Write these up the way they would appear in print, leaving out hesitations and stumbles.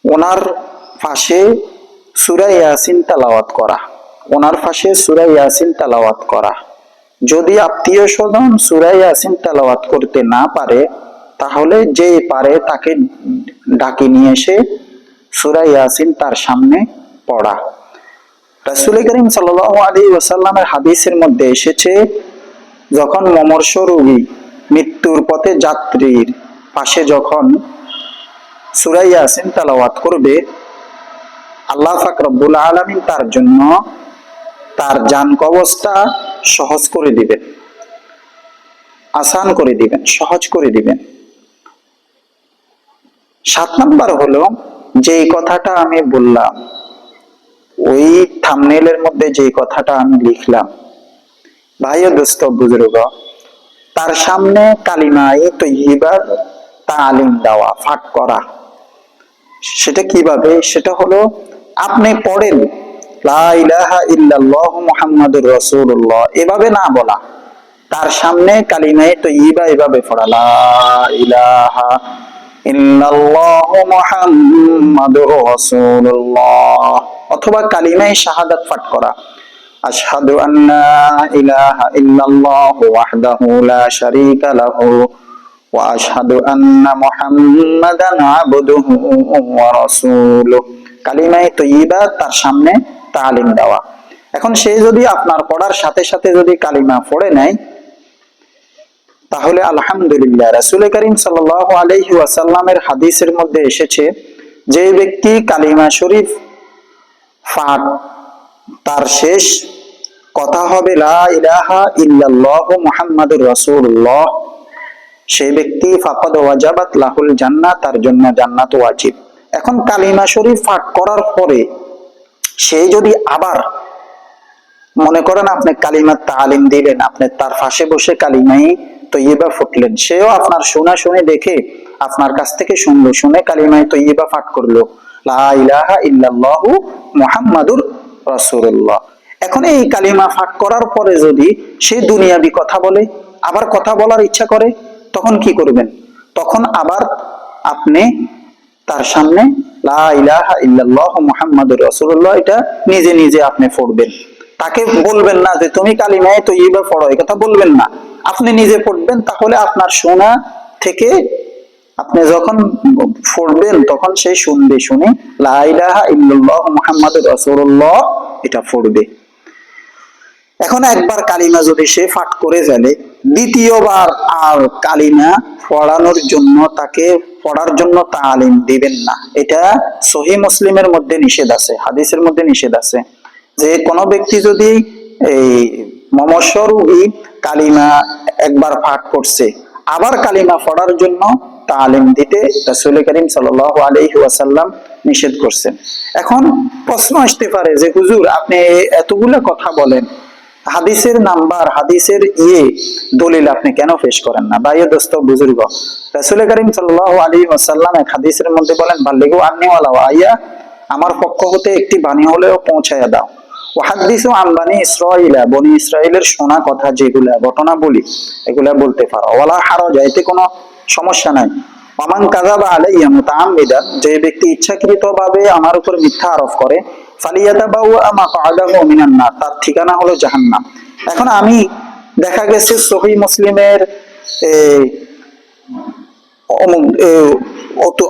ওনার পাশে সূরা ইয়াসিন তেলাওয়াত করা, ওনার পাশে সূরা ইয়াসিন তেলাওয়াত করা। যদি আত্মীয় স্বজন সূরা ইয়াসিন তেলাওয়াত করতে না পারে, তাহলে যে পারে তাকে ডাকে নিয়ে এসে সূরা ইয়াসিন তার সামনে পড়া। রাসূল করিম সাল্লাল্লাহু আলাইহি ওয়াসাল্লামের হাদিসের মধ্যে এসেছে, যখন মমর্ষ রোগী মৃত্যুর পথে যাত্রীর পাশে যখন সূরা ইয়াসিন তেলাওয়াত করবে, আল্লাহ পাক রব্বুল আলামিন তার জন্য তার জান কবজটা সহজ করে দিবেন, আসান করে দিবেন, সহজ করে দিবেন। 7 নাম্বার হলো, যে কথাটা আমি বললাম, ওই থাম্বনেইলের মধ্যে যে কথাটা আমি লিখলাম, ভাই ও দোস্ত বুজুর্গ, তার সামনে কালিমায়ে তৈয়্যিবার তালিম দেওয়া, পাঠ করা। সেটা কিভাবে? সেটা হলো, আপনি পড়েন লা ইলাহা ইল্লাল্লাহু মুহাম্মাদুর রাসূলুল্লাহ, এভাবে না বলা, তার সামনে কালিমায়ে তৈয়্যিবা এভাবে পড়া, লা ইলাহা ইল্লাল্লাহু মুহাম্মাদুর রাসূলুল্লাহ, অথবা কালিমায়ে শাহাদাত পাঠ করা, আশহাদু আন্না ইলাহা ইল্লাল্লাহু ওয়াহদাহু লা শারীকা লাহু ওয়া আশহাদু আন্না মুহাম্মাদান আবদুহু ওয়া রাসূলুহু। কালিমায়ে তৈয়্যিবা তার সামনে তালিম দেওয়া। এখন সে যদি আপনার পড়ার সাথে সাথে যদি কালিমা পড়ে নেয়, তাহলে আলহামদুলিল্লাহ। রাসূল করিম সাল্লাল্লাহু আলাইহি ওয়াসাল্লামের হাদিসের মধ্যে এসেছে, যে ব্যক্তি কালিমা শরীফ পাঠ, তার শেষ কথা হবে লা ইলাহা ইল্লাল্লাহু মুহাম্মাদুর রাসূলুল্লাহ, সেই ব্যক্তি ফাকাদ ওয়াজাবাত লাহুল জান্নাহ, তার জন্য জান্নাত ওয়াজিব। এখন কালিমা শরীফ পাঠ করার পরে সে যদি আবার, মনে করেন আপনি কালিমার তালিম দিলেন, আপনি তার পাশে বসে কালিমায়ে তৈয়্যিবা ফুটলেন, সেও আপনার শোনা শুনে দেখে আপনার কাছ থেকে শুনলো, শুনে কালিমায়ে তৈয়্যিবা পাঠ করলো, লা ইলাহা ইল্লাল্লাহু মুহাম্মাদুর রাসূলুল্লাহ। এখন এই কালিমা পাঠ করার পরে যদি সে দুনিয়াবি কথা বলে, আবার কথা বলার ইচ্ছা করে, তখন কি করবেন? তখন আবার আপনি তার সামনে লা ইলাহা ইল্লাল্লাহু মুহাম্মাদুর রাসূলুল্লাহ এটা নিজে নিজে আপনি পড়বেন। তাকে বলবেন না যে তুমি কালিমায়ে তৈয়্যিবা পড়ো, এই কথা বলবেন না, আপনি নিজে পড়বেন। তাহলে আপনার শোনা থেকে আপনি যখন পড়বেন, তখন সে শুনবে, শুনে লা ইলাহা ইল্লাল্লাহু মুহাম্মাদুর রাসূলুল্লাহ এটা পড়বে। এখন একবার কালিমা যদি সে পাঠ করে ফেলে, দ্বিতীয়বার আর কালিমা পড়ানোর জন্য, তাকে পড়ার জন্য তালিম দিবেন না। এটা সহিহ মুসলিমের মধ্যে নিষেধ আছে, হাদিসের মধ্যে নিষেধ আছে, যে কোনো ব্যক্তি যদি এই মমর্ষ রোগী কালিমা একবার পাঠ করছে, আবার কালিমা পড়ার জন্য তালিম দিতে রাসূল করিম সাল্লাল্লাহু আলাইহি ওয়াসাল্লাম নিষেধ করছেন। এখন প্রশ্ন আসতে পারে যে হুজুর, আপনি এতগুলো কথা বলেন, হাদিসের নাম্বার, হাদিসের দলিল আপনি কেন পেশ করেন না? ভাই দোস্ত বুজুর্গ, রাসূল করিম সাল্লাল্লাহু আলাইহি ওয়াসাল্লাম এক হাদিসের মধ্যে বলেন, বাল্লিগু আন্নী ওয়ালাউ আয়া, আমার পক্ষ হতে একটি বাণী হলেও পৌঁছায়া দাও। ওয়াহাদ্দিসু আন বানি ইসরাঈলা, বনি ইসরাইলের শোনা কথা যেগুলা ঘটনা বলি, এগুলা বলতে পারো। ওয়ালা হারাজ, এতে কোনো সমস্যা নাই। ওয়ামান কাযাবা আলাইয়া মুতাআম্মিদান, যে ব্যক্তি ইচ্ছাকৃতভাবে আমার উপর মিথ্যা আরোপ করে, ফালিয়াতাবাওয়া মাকআদাহু মিনান নার, তার ঠিকানা হলো জাহান্নাম। এখন আমি দেখা গেছে সহিহ মুসলিমের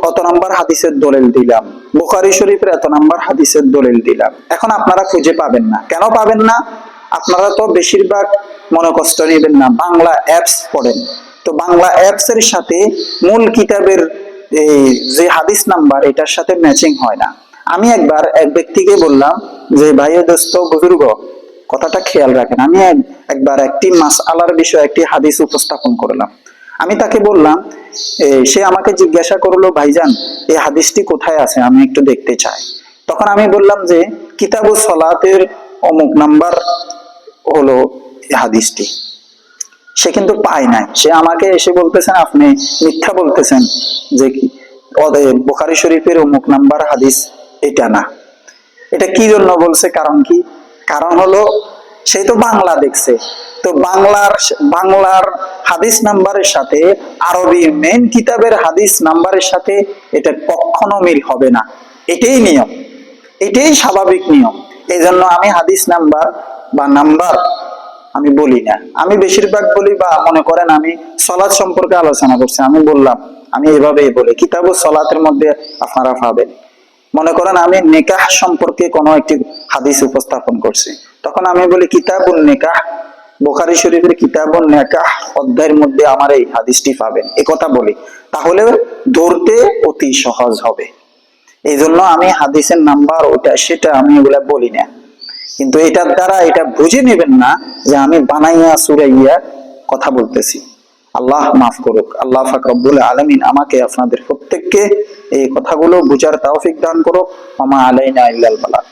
অত নাম্বার হাদিসের দলিল দিলাম, বুখারী শরীফের এত নাম্বার হাদিসের দলিল দিলাম, এখন আপনারা খুঁজে পাবেন না। কেন পাবেন না? আপনারা তো বেশিরভাগ মনে কষ্ট নেবেন না, বাংলা অ্যাপস পড়েন, তো বাংলা অ্যাপস এর সাথে মূল কিতাবের যে হাদিস নাম্বার, এটার সাথে ম্যাচিং হয় না। আমি একবার এক ব্যক্তিকে বললাম যে ভাই দোস্ত বুজুর্গ, কথাটা খেয়াল রাখেন, আমি একবার একটি মাসআলার বিষয়ে একটি হাদিস উপস্থাপন করলাম। আমি তাকে বললাম, সে আমাকে জিজ্ঞাসা করলো, ভাইজান এই হাদিসটি কোথায় আছে, আমি একটু দেখতে চাই। তখন আমি বললাম যে কিতাবুস সালাতের অমুক নাম্বার হলো এই হাদিসটি। সে কিন্তু পায় নাই, সে আমাকে এসে বলতেছেন আপনি মিথ্যা বলতেছেন, যে কি বুখারী শরীফের অমুক নাম্বার হাদিস এটা না। এটা কি জন্য বলছে? কারণ কি? কারণ হলো সে তো বাংলা দেখছে, তো বাংলার হাদিস নাম্বারের সাথে আরবি মেন কিতাবের হাদিস নাম্বারের সাথে এটা কখনো মিল হবে না। এটাই নিয়ম, এটাই স্বাভাবিক নিয়ম। এই জন্য আমি হাদিস নাম্বার আমি বলি না। আমি বেশিরভাগ বলি, বা মনে করেন আমি সলাৎ সম্পর্কে আলোচনা করছি, আমি বললাম আমি এভাবেই বলি, কিতাব সলাতের মধ্যে আপনারা পাবেন। মনে করেন আমি নিকাহ সম্পর্কে কোনো একটি হাদিস উপস্থাপন করছি, তখন আমি বলি কিতাবুন নিকাহ, বুখারী শরীফের কিতাবুন নিকাহ অধ্যায়ের মধ্যে আমার এই হাদিসটি পাবেন, এ কথা বলি। তাহলে ধরতে অতি সহজ হবে। এই জন্য আমি হাদিসের নাম্বার ওটা সেটা আমি এগুলা বলি না। কিন্তু এটার দ্বারা এটা বুঝে নেবেন না যে আমি বানাইয়া সুরাইয়া কথা বলতেছি। আল্লাহ মাফ করুক। আল্লাহ পাক রব্বুল আলামিন আমাকে আপনাদের প্রত্যেককে এই কথাগুলো বুঝার তৌফিক দান করুক। ওয়া মা আলাইনা ইল্লাল বালাগ।